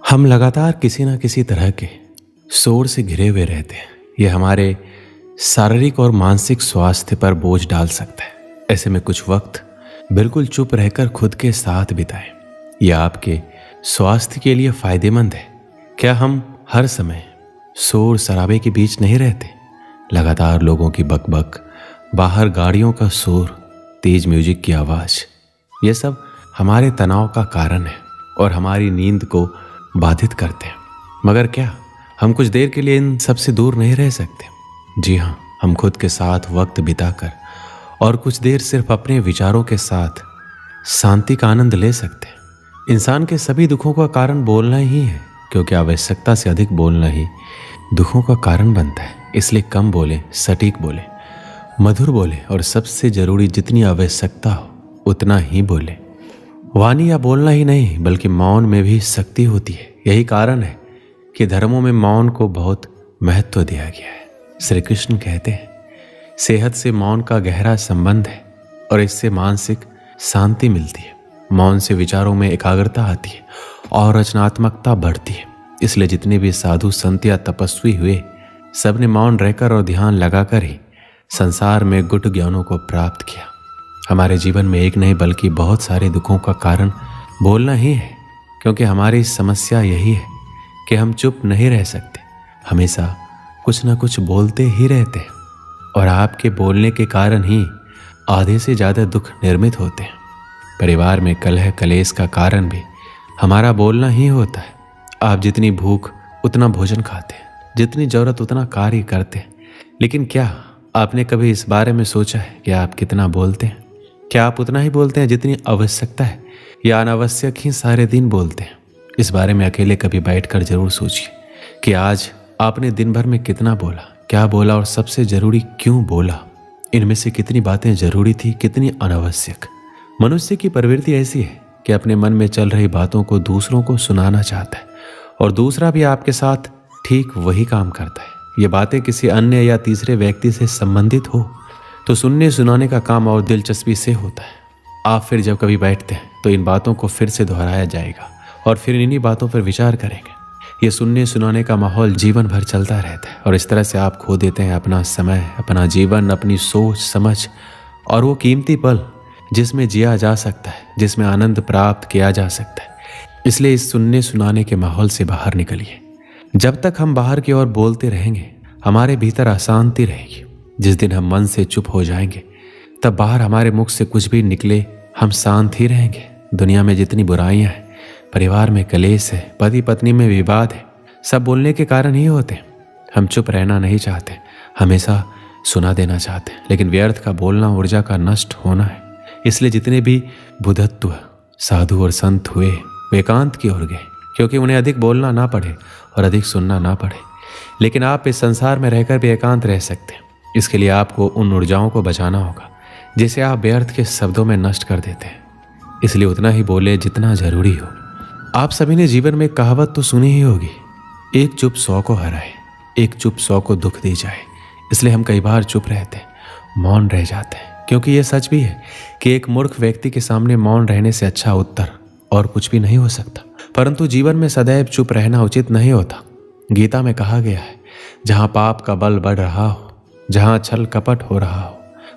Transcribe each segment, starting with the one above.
हम लगातार किसी ना किसी तरह के शोर से घिरे हुए रहते हैं। ये हमारे शारीरिक और मानसिक स्वास्थ्य पर बोझ डाल सकता है। ऐसे में कुछ वक्त बिल्कुल चुप रहकर खुद के साथ बिताएं। यह आपके स्वास्थ्य के लिए फायदेमंद है। क्या हम हर समय शोर शराबे के बीच नहीं रहते? लगातार लोगों की बकबक, बाहर गाड़ियों का शोर, तेज म्यूजिक की आवाज़, ये सब हमारे तनाव का कारण है और हमारी नींद को बाधित करते हैं। मगर क्या हम कुछ देर के लिए इन सब से दूर नहीं रह सकते? जी हाँ, हम खुद के साथ वक्त बिताकर और कुछ देर सिर्फ अपने विचारों के साथ शांति का आनंद ले सकते हैं। इंसान के सभी दुखों का कारण बोलना ही है, क्योंकि आवश्यकता से अधिक बोलना ही दुखों का कारण बनता है। इसलिए कम बोले, सटीक बोले, मधुर बोले और सबसे जरूरी जितनी आवश्यकता हो उतना ही बोले। वाणी या बोलना ही नहीं बल्कि मौन में भी शक्ति होती है। यही कारण है कि धर्मों में मौन को बहुत महत्व दिया गया है। श्री कृष्ण कहते हैं, सेहत से मौन का गहरा संबंध है और इससे मानसिक शांति मिलती है। मौन से विचारों में एकाग्रता आती है और रचनात्मकता बढ़ती है। इसलिए जितने भी साधु संत या तपस्वी हुए, सबने मौन रहकर और ध्यान लगाकर ही संसार में गुट ज्ञानों को प्राप्त किया। हमारे जीवन में एक नहीं बल्कि बहुत सारे दुखों का कारण बोलना ही है, क्योंकि हमारी समस्या यही है कि हम चुप नहीं रह सकते, हमेशा कुछ ना कुछ बोलते ही रहते हैं। और आपके बोलने के कारण ही आधे से ज़्यादा दुख निर्मित होते हैं। परिवार में कलह कलेश का कारण भी हमारा बोलना ही होता है। आप जितनी भूख उतना भोजन खाते हैं, जितनी ज़रूरत उतना कार्य करते हैं, लेकिन क्या आपने कभी इस बारे में सोचा है कि आप कितना बोलते हैं? क्या आप उतना ही बोलते हैं जितनी आवश्यकता है, या अनावश्यक ही सारे दिन बोलते हैं? इस बारे में अकेले कभी बैठकर जरूर सोचिए कि आज आपने दिन भर में कितना बोला, क्या बोला और सबसे जरूरी क्यों बोला। इनमें से कितनी बातें जरूरी थी, कितनी अनावश्यक। मनुष्य की प्रवृत्ति ऐसी है कि अपने मन में चल रही बातों को दूसरों को सुनाना चाहता है और दूसरा भी आपके साथ ठीक वही काम करता है। ये बातें किसी अन्य या तीसरे व्यक्ति से संबंधित हो तो सुनने सुनाने का काम और दिलचस्पी से होता है। आप फिर जब कभी बैठते हैं तो इन बातों को फिर से दोहराया जाएगा और फिर इन्हीं बातों पर विचार करेंगे। ये सुनने सुनाने का माहौल जीवन भर चलता रहता है और इस तरह से आप खो देते हैं अपना समय, अपना जीवन, अपनी सोच समझ और वो कीमती पल जिसमें जिया जा सकता है, जिसमें आनंद प्राप्त किया जा सकता है। इसलिए इस सुनने सुनाने के माहौल से बाहर निकलिए। जब तक हम बाहर की ओर बोलते रहेंगे, हमारे भीतर अशांति रहेगी। जिस दिन हम मन से चुप हो जाएंगे, तब बाहर हमारे मुख से कुछ भी निकले, हम शांत ही रहेंगे। दुनिया में जितनी बुराइयां हैं, परिवार में कलेश है, पति पत्नी में विवाद है, सब बोलने के कारण ही होते हैं। हम चुप रहना नहीं चाहते, हमेशा सुना देना चाहते हैं, लेकिन व्यर्थ का बोलना ऊर्जा का नष्ट होना है। इसलिए जितने भी बुद्धत्व साधु और संत हुए वे एकांत की ओर गए, क्योंकि उन्हें अधिक बोलना ना पड़े और अधिक सुनना ना पड़े। लेकिन आप इस संसार में रहकर भी एकांत रह सकते हैं। इसके लिए आपको उन ऊर्जाओं को बचाना होगा जिसे आप व्यर्थ के शब्दों में नष्ट कर देते हैं। इसलिए उतना ही बोले जितना जरूरी हो। आप सभी ने जीवन में कहावत तो सुनी ही होगी, एक चुप 100 को हराए, एक चुप 100 को दुख दे जाए। इसलिए हम कई बार चुप रहते हैं, मौन रह जाते हैं, क्योंकि यह सच भी है कि एक मूर्ख व्यक्ति के सामने मौन रहने से अच्छा उत्तर और कुछ भी नहीं हो सकता। परंतु जीवन में सदैव चुप रहना उचित नहीं होता। गीता में कहा गया है, जहाँ पाप का बल बढ़ रहा हो, जहाँ छल कपट हो रहा हो,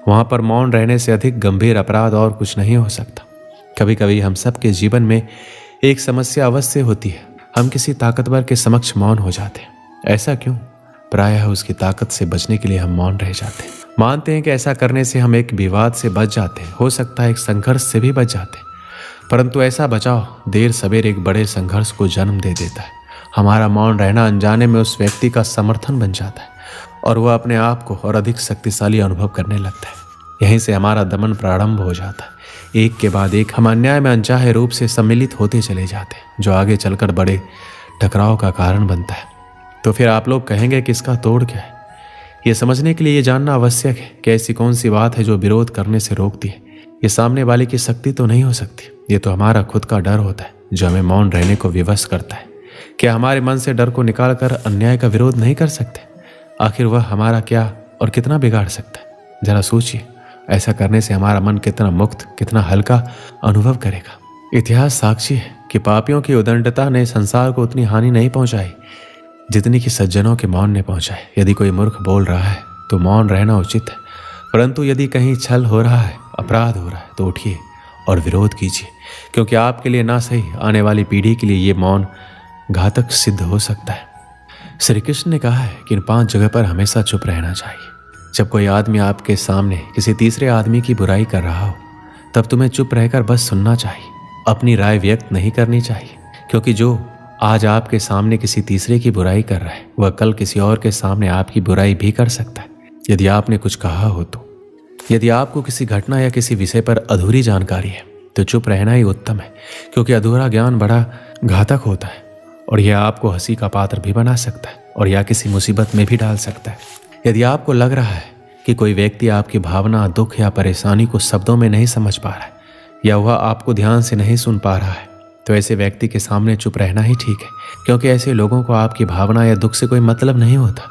वहाँ पर मौन रहने से अधिक गंभीर अपराध और कुछ नहीं हो सकता। कभी कभी हम सबके जीवन में एक समस्या अवश्य होती है, हम किसी ताकतवर के समक्ष मौन हो जाते हैं। ऐसा क्यों? प्रायः उसकी ताकत से बचने के लिए हम मौन रह जाते हैं। मानते हैं कि ऐसा करने से हम एक विवाद से बच जाते हैं, हो सकता है एक संघर्ष से भी बच जाते हैं, परंतु ऐसा बचाव देर सवेर एक बड़े संघर्ष को जन्म दे देता है। हमारा मौन रहना अनजाने में उस व्यक्ति का समर्थन बन जाता है और वह अपने आप को और अधिक शक्तिशाली अनुभव करने लगता है। यहीं से हमारा दमन प्रारंभ हो जाता है। एक के बाद एक हम अन्याय में अनचाहे रूप से सम्मिलित होते चले जाते हैं, जो आगे चलकर बड़े टकराव का कारण बनता है। तो फिर आप लोग कहेंगे कि इसका तोड़ क्या है? ये समझने के लिए ये जानना आवश्यक है कि ऐसी कौन सी बात है जो विरोध करने से रोकती है। ये सामने वाले की शक्ति तो नहीं हो सकती, ये तो हमारा खुद का डर होता है जो हमें मौन रहने को विवश करता है। क्या हमारे मन से डर को निकाल कर अन्याय का विरोध नहीं कर सकते? आखिर वह हमारा क्या और कितना बिगाड़ सकता है? जरा सोचिए, ऐसा करने से हमारा मन कितना मुक्त, कितना हल्का अनुभव करेगा। इतिहास साक्षी है कि पापियों की उदंडता ने संसार को उतनी हानि नहीं पहुंचाई जितनी कि सज्जनों के मौन ने पहुंचाई। यदि कोई मूर्ख बोल रहा है तो मौन रहना उचित है, परंतु यदि कहीं छल हो रहा है, अपराध हो रहा है, तो उठिए और विरोध कीजिए, क्योंकि आपके लिए ना सही आने वाली पीढ़ी के लिए ये मौन घातक सिद्ध हो सकता है। श्री कृष्ण ने कहा है कि इन 5 जगह पर हमेशा चुप रहना चाहिए। जब कोई आदमी आपके सामने किसी तीसरे आदमी की बुराई कर रहा हो, तब तुम्हें चुप रहकर बस सुनना चाहिए, अपनी राय व्यक्त नहीं करनी चाहिए, क्योंकि जो आज आपके सामने किसी तीसरे की बुराई कर रहा है वह कल किसी और के सामने आपकी बुराई भी कर सकता है। यदि आपने कुछ कहा हो तो, यदि आपको किसी घटना या किसी विषय पर अधूरी जानकारी है तो चुप रहना ही उत्तम है, क्योंकि अधूरा ज्ञान बड़ा घातक होता है और यह आपको हंसी का पात्र भी बना सकता है और या किसी मुसीबत में भी डाल सकता है। यदि आपको लग रहा है कि कोई व्यक्ति आपकी भावना, दुख या परेशानी को शब्दों में नहीं समझ पा रहा है या वह आपको ध्यान से नहीं सुन पा रहा है, तो ऐसे व्यक्ति के सामने चुप रहना ही ठीक है, क्योंकि ऐसे लोगों को आपकी भावना या दुख से कोई मतलब नहीं होता।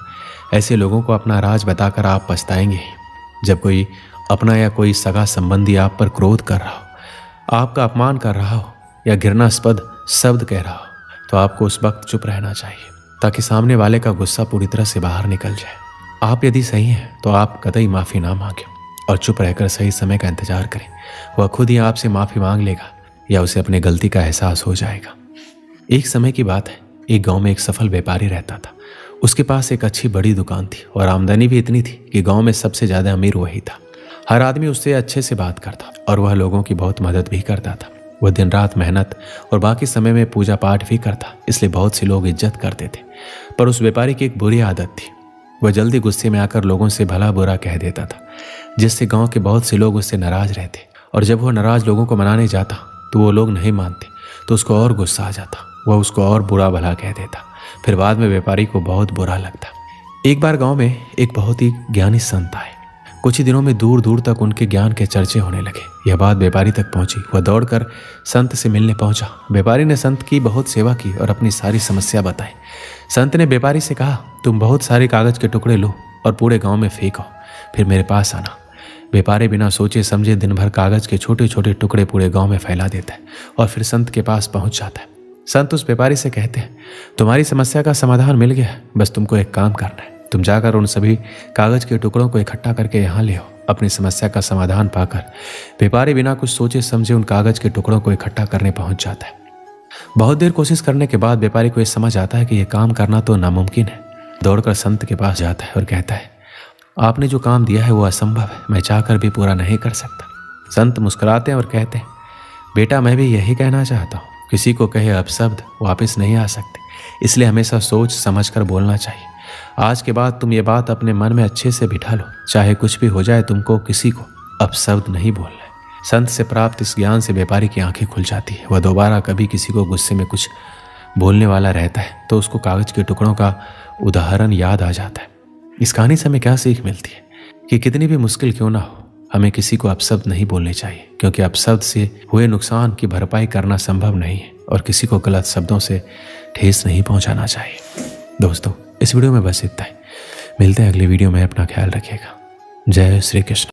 ऐसे लोगों को अपना राज बताकर आप पछताएंगे ही। जब कोई अपना या कोई सगा संबंधी आप पर क्रोध कर रहा हो, आपका अपमान कर रहा हो या घृणास्पद शब्द कह रहा हो, तो आपको उस वक्त चुप रहना चाहिए, ताकि सामने वाले का गुस्सा पूरी तरह से बाहर निकल जाए। आप यदि सही हैं तो आप कतई माफ़ी ना मांगें और चुप रहकर सही समय का इंतजार करें। वह खुद ही आपसे माफ़ी मांग लेगा या उसे अपनी गलती का एहसास हो जाएगा। एक समय की बात है, एक गांव में एक सफल व्यापारी रहता था। उसके पास एक अच्छी बड़ी दुकान थी और आमदनी भी इतनी थी कि गांव में सबसे ज़्यादा अमीर वही था। हर आदमी उससे अच्छे से बात करता और वह लोगों की बहुत मदद भी करता था। वह दिन रात मेहनत और बाकी समय में पूजा पाठ भी करता, इसलिए बहुत से लोग इज्जत करते थे। पर उस व्यापारी की एक बुरी आदत थी, वह जल्दी गुस्से में आकर लोगों से भला बुरा कह देता था, जिससे गांव के बहुत से लोग उससे नाराज रहते। और जब वह नाराज लोगों को मनाने जाता तो वो लोग नहीं मानते, तो उसको और गुस्सा आ जाता। वह उसको और बुरा भला कह देता। फिर बाद में व्यापारी को बहुत बुरा लगता। एक बार गांव में एक बहुत ही ज्ञानी संत आए। कुछ ही दिनों में दूर दूर तक उनके ज्ञान के चर्चे होने लगे। यह बात व्यापारी तक पहुंची। वह दौड़कर संत से मिलने पहुंचा। व्यापारी ने संत की बहुत सेवा की और अपनी सारी समस्या बताई। संत ने व्यापारी से कहा, तुम बहुत सारे कागज के टुकड़े लो और पूरे गांव में फेंको, फिर मेरे पास आना। व्यापारी बिना सोचे समझे दिन भर कागज के छोटे छोटे टुकड़े पूरे गांव में फैला देता है और फिर संत के पास पहुंच जाता है। संत उस व्यापारी से कहते हैं, तुम्हारी समस्या का समाधान मिल गया, बस तुमको एक काम करना है। तुम जाकर उन सभी कागज के टुकड़ों को इकट्ठा करके यहाँ ले आओ। अपनी समस्या का समाधान पाकर व्यापारी बिना कुछ सोचे समझे उन कागज के टुकड़ों को इकट्ठा करने पहुंच जाता है। बहुत देर कोशिश करने के बाद व्यापारी को यह समझ आता है कि यह काम करना तो नामुमकिन है। दौड़कर संत के पास जाता है और कहता है, आपने जो काम दिया है वो असंभव है, मैं चाहकर भी पूरा नहीं कर सकता। संत मुस्कुराते हैं और कहते हैं, बेटा मैं भी यही कहना चाहता हूँ, किसी को कहे अपशब्द वापस नहीं आ सकते, इसलिए हमेशा सोच समझ कर बोलना चाहिए। आज के बाद तुम ये बात अपने मन में अच्छे से बिठा लो, चाहे कुछ भी हो जाए तुमको किसी को अपशब्द नहीं बोलना है। संत से प्राप्त इस ज्ञान से व्यापारी की आंखें खुल जाती है। वह दोबारा कभी किसी को गुस्से में कुछ बोलने वाला रहता है तो उसको कागज के टुकड़ों का उदाहरण याद आ जाता है। इस कहानी से हमें क्या सीख मिलती है कि कितनी भी मुश्किल क्यों ना हो, हमें किसी को अपशब्द नहीं बोलने चाहिए, क्योंकि अपशब्द से हुए नुकसान की भरपाई करना संभव नहीं है और किसी को गलत शब्दों से ठेस नहीं पहुंचाना चाहिए। दोस्तों, इस वीडियो में बस इतना ही। मिलते हैं अगले वीडियो में। अपना ख्याल रखिएगा। जय श्री कृष्ण।